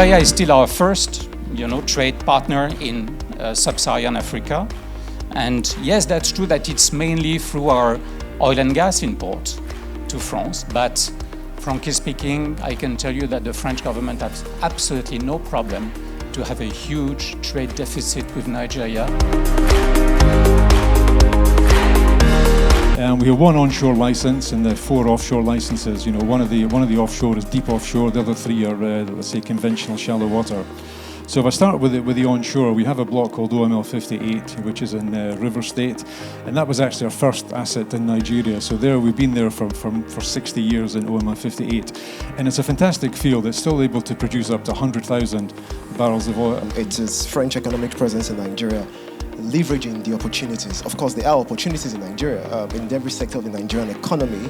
Nigeria is still our first, trade partner in sub-Saharan Africa. And yes, that's true that it's mainly through our oil and gas import to France. But frankly speaking, I can tell you that the French government has absolutely no problem to have a huge trade deficit with Nigeria. We have one onshore license and the 4 offshore licenses. One of the offshore is deep offshore. The other 3 are, let's say, conventional shallow water. So if I start with the onshore, we have a block called OML 58, which is in River State, and that was actually our first asset in Nigeria. So we've been there for 60 years in OML 58, and it's a fantastic field. It's still able to produce up to 100,000 barrels of oil. It is French economic presence in Nigeria, leveraging the opportunities. Of course, there are opportunities in Nigeria, in every sector of the Nigerian economy.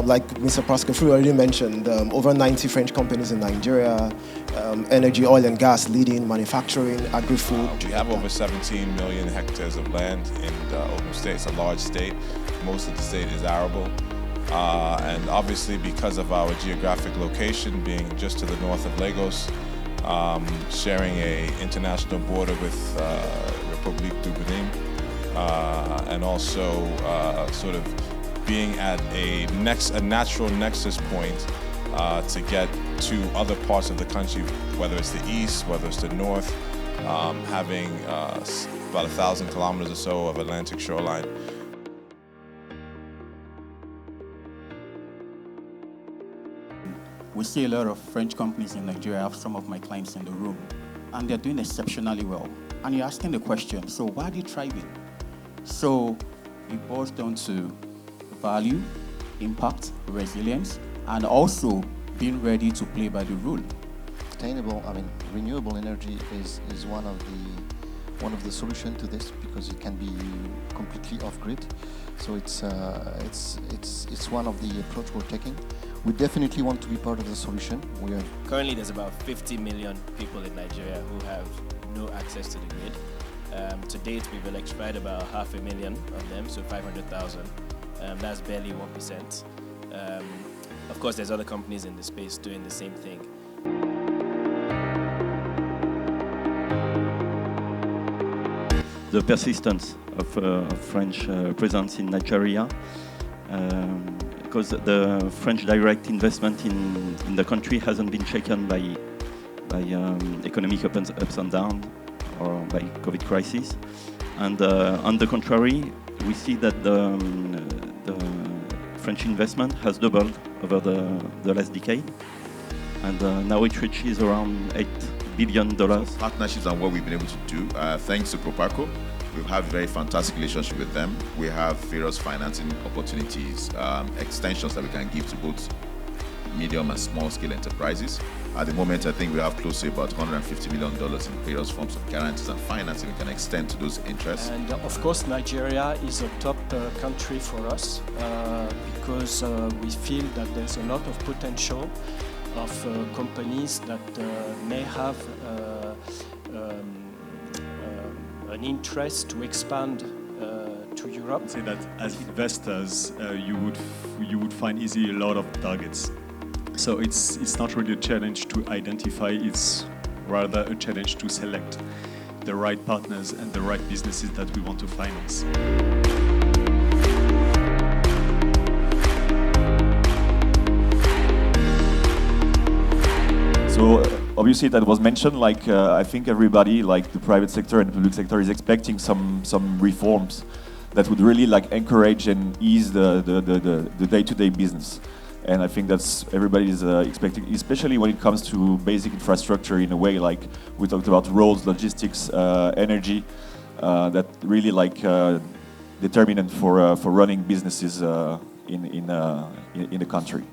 Like Mr. Pascal already mentioned, over 90 French companies in Nigeria, energy, oil and gas, leading, manufacturing, agri-food. We have over 17 million hectares of land in Ogun State. It's a large state. Most of the state is arable. And obviously because of our geographic location being just to the north of Lagos, sharing an international border with Republique du Benin, and also sort of being at a natural nexus point to get to other parts of the country, whether it's the east, whether it's the north, having about 1,000 kilometers or so of Atlantic shoreline. We see a lot of French companies in Nigeria. I have some of my clients in the room, and they're doing exceptionally well. And you're asking the question, so why are they thriving? So it boils down to value, impact, resilience, and also being ready to play by the rule. Renewable energy is one of the solution to this, because it can be completely off-grid. So it's one of the approach we're taking. We definitely want to be part of the solution. Currently, there's about 50 million people in Nigeria who have no access to the grid. To date, we've electrified about 500,000 of them, so 500,000. That's barely 1%. Of course, there's other companies in the space doing the same thing. The persistence of French presence in Nigeria, because the French direct investment in the country hasn't been shaken by economic ups and downs or by COVID crisis. And on the contrary, we see that the French investment has doubled over the last decade, and now it reaches around $8 billion. Partnerships and what we've been able to do, thanks to Proparco, we've had a very fantastic relationship with them. We have various financing opportunities, extensions that we can give to both medium and small scale enterprises. At the moment, I think we have close to about $150 million in various forms of guarantees and financing we can extend to those interests. And of course, Nigeria is a top country for us because we feel that there's a lot of potential of companies that may have an interest to expand to Europe. I'd say that as investors, you would find easily a lot of targets. So it's not really a challenge to identify, it's rather a challenge to select the right partners and the right businesses that we want to finance. So obviously that was mentioned, I think everybody, like the private sector and the public sector, is expecting some reforms that would really encourage and ease the day-to-day business. And I think that's everybody is expecting, especially when it comes to basic infrastructure in a way, like we talked about roads, logistics, energy, that really determinant for running businesses in the country.